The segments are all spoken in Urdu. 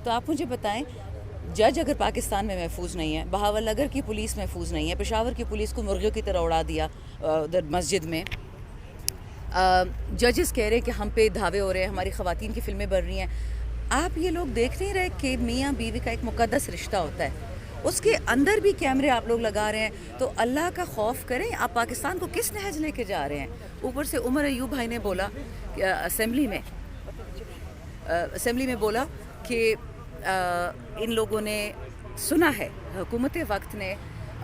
تو آپ مجھے بتائیں جج اگر پاکستان میں محفوظ نہیں ہے، بہاول نگر کی پولیس محفوظ نہیں ہے، پشاور کی پولیس کو مرغیوں کی طرح اڑا دیا ادھر مسجد میں، ججز کہہ رہے ہیں کہ ہم پہ دھاوے ہو رہے ہیں، ہماری خواتین کی فلمیں بن رہی ہیں. آپ یہ لوگ دیکھ نہیں رہے کہ میاں بیوی کا ایک مقدس رشتہ ہوتا ہے، اس کے اندر بھی کیمرے آپ لوگ لگا رہے ہیں. تو اللہ کا خوف کریں. آپ پاکستان کو کس نہج لے کے جا رہے ہیں؟ اوپر سے عمر ایوب بھائی نے بولا اسمبلی میں بولا کہ ان لوگوں نے سنا ہے حکومت وقت نے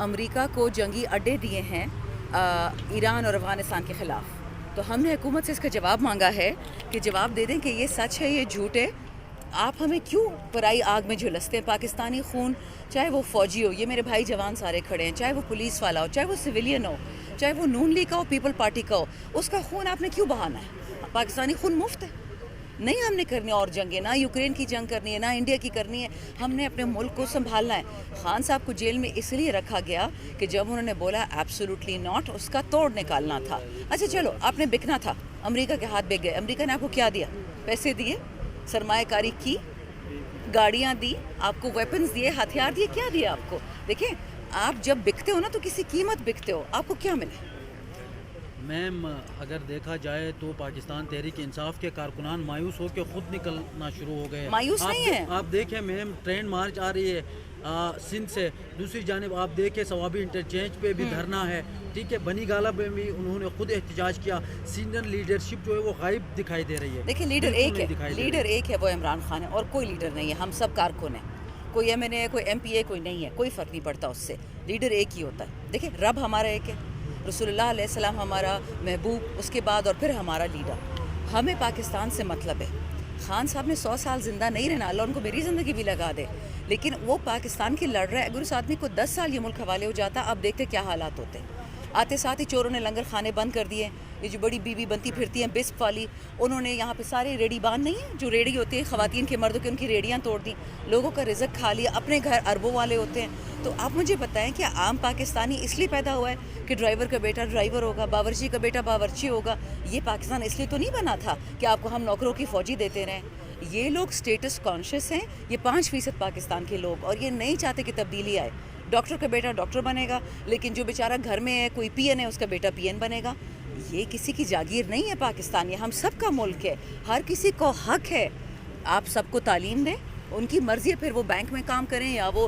امریکہ کو جنگی اڈے دیے ہیں ایران اور افغانستان کے خلاف. تو ہم نے حکومت سے اس کا جواب مانگا ہے کہ جواب دے دیں کہ یہ سچ ہے، یہ جھوٹ ہے. آپ ہمیں کیوں پرائی آگ میں جھلستے ہیں؟ پاکستانی خون، چاہے وہ فوجی ہو، یہ میرے بھائی جوان سارے کھڑے ہیں، چاہے وہ پولیس والا ہو، چاہے وہ سویلین ہو، چاہے وہ نون لیگ کا ہو، پیپل پارٹی کا ہو، اس کا خون آپ نے کیوں بہانا ہے؟ پاکستانی خون مفت ہے. نہیں ہم نے کرنی اور جنگیں، نہ یوکرین کی جنگ کرنی ہے، نہ انڈیا کی کرنی ہے. ہم نے اپنے ملک کو سنبھالنا ہے. خان صاحب کو جیل میں اس لیے رکھا گیا کہ جب انہوں نے بولا ایبسولوٹلی ناٹ، اس کا توڑ نکالنا تھا. اچھا چلو، آپ نے بکنا تھا، امریکہ کے ہاتھ بک گئے. امریکہ نے آپ کو کیا دیا؟ پیسے دیے، سرمایہ کاری کی، گاڑیاں دی، آپ کو ویپنز دیے، ہتھیار دیے. کیا دیا آپ کو؟ دیکھیں آپ جب بکتے ہو نا تو کسی قیمت بکتے ہو. آپ کو کیا ملے؟ میم اگر دیکھا جائے تو پاکستان تحریک انصاف کے کارکنان مایوس ہو کے خود نکلنا شروع ہو گئے. مایوس نہیں ہیں. آپ دیکھیں میم ٹرین مارچ آ رہی ہے سندھ سے، دوسری جانب آپ دیکھیں ثوابی انٹرچینج پہ بھی دھرنا ہے. ٹھیک ہے، بنی گالہ میں بھی انہوں نے خود احتجاج کیا. سینئر لیڈرشپ جو ہے وہ غائب دکھائی دے رہی ہے. دیکھیں لیڈر ایک ہے، وہ عمران خان ہے، اور کوئی لیڈر نہیں ہے. ہم سب کارکن ہیں، کوئی ایم این اے ہے، کوئی ایم پی اے، کوئی نہیں ہے، کوئی فرق نہیں پڑتا اس سے. لیڈر ایک ہی ہوتا ہے. دیکھیں رب ہمارا ایک ہے، رسول اللہ علیہ السلام ہمارا محبوب، اس کے بعد اور پھر ہمارا لیڈر. ہمیں پاکستان سے مطلب ہے. خان صاحب نے 100 سال زندہ نہیں رہنا، اللہ ان کو میری زندگی بھی لگا دے، لیکن وہ پاکستان کی لڑ رہا ہے. اگر اس آدمی کو 10 سال یہ ملک حوالے ہو جاتا، آپ دیکھتے کیا حالات ہوتے. آتے ساتھ ہی چوروں نے لنگر خانے بند کر دیے. یہ جو بڑی بیوی بنتی پھرتی ہیں بسپ والی، انہوں نے یہاں پہ سارے ریڑی باندھ نہیں ہیں جو ریڑی ہوتی ہے خواتین کے مردوں کی، ان کی ریڑیاں توڑ دیں، لوگوں کا رزق کھا لیا. اپنے گھر اربوں والے ہوتے ہیں. تو آپ مجھے بتائیں کہ عام پاکستانی اس لیے پیدا ہوا ہے کہ ڈرائیور کا بیٹا ڈرائیور ہوگا، باورچی کا بیٹا باورچی ہوگا. یہ پاکستان اس لیے تو نہیں بنا تھا کہ آپ کو ہم نوکروں کی فوجی دیتے رہیں. یہ لوگ سٹیٹس کانشیس ہیں، یہ 5% پاکستان کے لوگ، اور یہ نہیں چاہتے کہ تبدیلی آئے. ڈاکٹر کا بیٹا ڈاکٹر بنے گا، لیکن جو بیچارہ گھر میں ہے کوئی پی این ہے، اس کا بیٹا پی این بنے گا. یہ کسی کی جاگیر نہیں ہے پاکستان، یہ ہم سب کا ملک ہے. ہر کسی کو حق ہے. آپ سب کو تعلیم دیں، ان کی مرضی ہے، پھر وہ بینک میں کام کریں یا وہ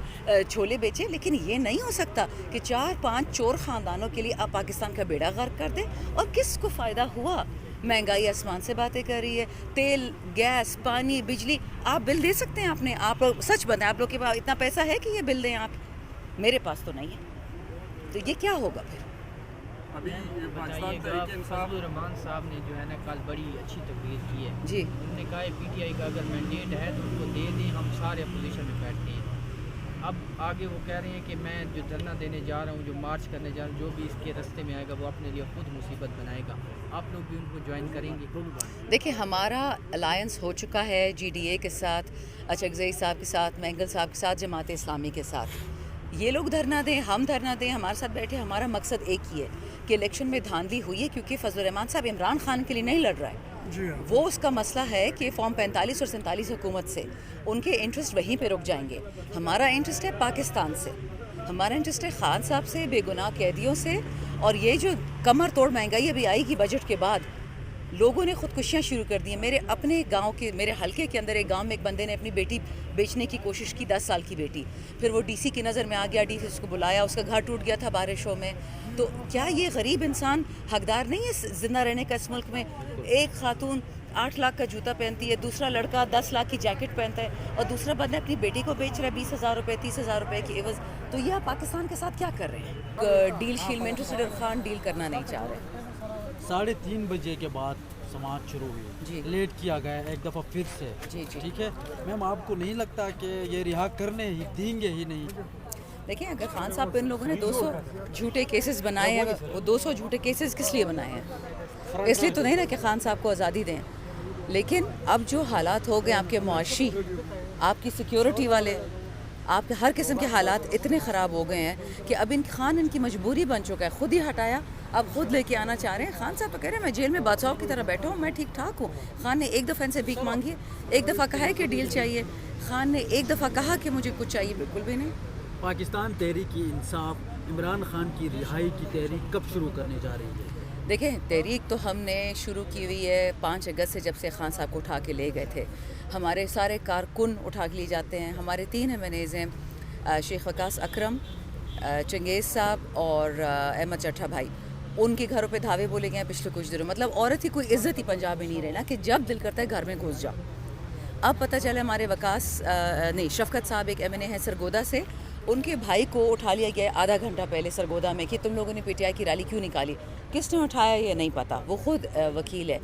چھولے بیچیں، لیکن یہ نہیں ہو سکتا کہ 4-5 چور خاندانوں کے لیے آپ پاکستان کا بیڑا غرق کر دیں. اور کس کو فائدہ ہوا؟ مہنگائی آسمان سے باتیں کر رہی ہے. تیل، گیس، پانی، بجلی، آپ بل دے سکتے ہیں اپنے؟ آپ لوگ سچ بتائیں، آپ لوگ کے پاس اتنا پیسہ ہے کہ یہ بل دیں آپ؟ میرے پاس تو نہیں ہے. تو یہ کیا ہوگا پھر؟ فضل الرحمان صاحب نے جو ہے نا کل بڑی اچھی تقریر کی ہے. جی، انہوں نے کہا ہے پی ٹی آئی کا اگر مینڈیٹ ہے تو ان کو دے دیں، ہم سارے اپوزیشن میں بیٹھتے ہیں. اب آگے وہ کہہ رہے ہیں کہ میں جو دھرنا دینے جا رہا ہوں، جو مارچ کرنے جا رہا ہوں، جو بھی اس کے راستے میں آئے گا وہ اپنے لیے خود مصیبت بنائے گا. آپ لوگ بھی ان کو جوائن کریں گے؟ دیکھیں ہمارا الائنس ہو چکا ہے جی ڈی اے کے ساتھ، اچکزئی صاحب کے ساتھ، مینگل صاحب کے ساتھ، جماعت اسلامی کے ساتھ. یہ لوگ دھرنا دیں، ہم دھرنا دیں، ہمارے ساتھ بیٹھے. ہمارا مقصد ایک ہی ہے کہ الیکشن میں دھاندلی ہوئی ہے کیونکہ فضل الرحمان صاحب عمران خان کے لیے نہیں لڑ رہا ہے. وہ اس کا مسئلہ ہے کہ فارم 45 اور 47 حکومت سے ان کے انٹرسٹ وہیں پہ رک جائیں گے. ہمارا انٹرسٹ ہے پاکستان سے، ہمارا انٹرسٹ ہے خان صاحب سے، بے گناہ قیدیوں سے. اور یہ جو کمر توڑ مہنگائی ابھی آئی گی بجٹ کے بعد، لوگوں نے خودکشیاں شروع کر دی ہیں. میرے اپنے گاؤں کے، میرے حلقے کے اندر ایک گاؤں میں ایک بندے نے اپنی بیٹی بیچنے کی کوشش کی، 10 سال کی بیٹی. پھر وہ ڈی سی کی نظر میں آ گیا، ڈی سی اس کو بلایا، اس کا گھر ٹوٹ گیا تھا بارشوں میں. تو کیا یہ غریب انسان حقدار نہیں ہے زندہ رہنے کا اس ملک میں؟ ایک خاتون 8 لاکھ کا جوتا پہنتی ہے، دوسرا لڑکا 10 لاکھ کی جیکٹ پہنتا ہے، اور دوسرا بندہ اپنی بیٹی کو بیچ رہا ہے 20,000 روپے 30,000 روپے کی عوض. تو یہ آپ پاکستان کے ساتھ کیا کر رہے ہیں؟ ڈیل شیل میں انٹرسٹڈ، اور خان ڈیل کرنا نہیں چاہ رہے. 3:30 بجے کے بعد سماعت شروع ہوئی. جی، لیٹ کیا گیا ایک دفعہ پھر سے. جی جی. ٹھیک ہے میم، آپ کو نہیں لگتا کہ یہ رہا کرنے ہی دیں گے ہی نہیں؟ دیکھیں اگر خان صاحب پہ ان لوگوں نے 200 جھوٹے کیسز بنائے ہیں، وہ 200 جھوٹے کیسز کس لیے بنائے ہیں؟ اس لیے تو نہیں نا کہ خان صاحب کو آزادی دیں. لیکن اب جو حالات ہو گئے آپ کے معاشی، آپ کی سیکیورٹی والے، آپ کے ہر قسم کے حالات اتنے خراب ہو گئے ہیں کہ اب خان ان کی مجبوری بن چکا ہے، خود ہی ہٹایا، اب خود لے کے آنا چاہ رہے ہیں۔ خان صاحب تو کہہ رہے ہیں میں جیل میں بادشاہوں کی طرح بیٹھا ہوں، میں ٹھیک ٹھاک ہوں۔ خان نے ایک دفعہ ان سے بھیک مانگی ہے، ایک دفعہ کہا ہے کہ ڈیل چاہیے، خان نے ایک دفعہ کہا کہ مجھے کچھ چاہیے، بالکل بھی نہیں۔ پاکستان تحریک انصاف عمران خان کی رہائی کی تحریک کب شروع کرنے جا رہی ہے؟ دیکھیں تحریک تو ہم نے شروع کی ہوئی ہے 5 اگست سے، جب سے خان صاحب کو اٹھا کے لے گئے تھے۔ ہمارے سارے کارکن اٹھا کے لیے جاتے ہیں، ہمارے 3 MNAs ہیں، شیخ وقاص اکرم، چنگیز صاحب اور احمد چٹھا بھائی، ان کے گھروں پہ دھاوے بولے گئے ہیں پچھلے کچھ دنوں۔ مطلب عورت کی کوئی عزت ہی پنجاب میں نہیں رہنا کہ جب دل کرتا ہے گھر میں گھس جاؤ۔ اب پتہ چلا ہمارے شفقت صاحب ایک MNA ہیں سرگودا سے، ان کے بھائی کو اٹھا لیا گیا آدھا گھنٹہ پہلے سرگودا میں کہ تم لوگوں نے PTI کی ریلی کیوں نکالی۔ کس نے اٹھایا یہ نہیں پتہ، وہ خود وکیل ہے۔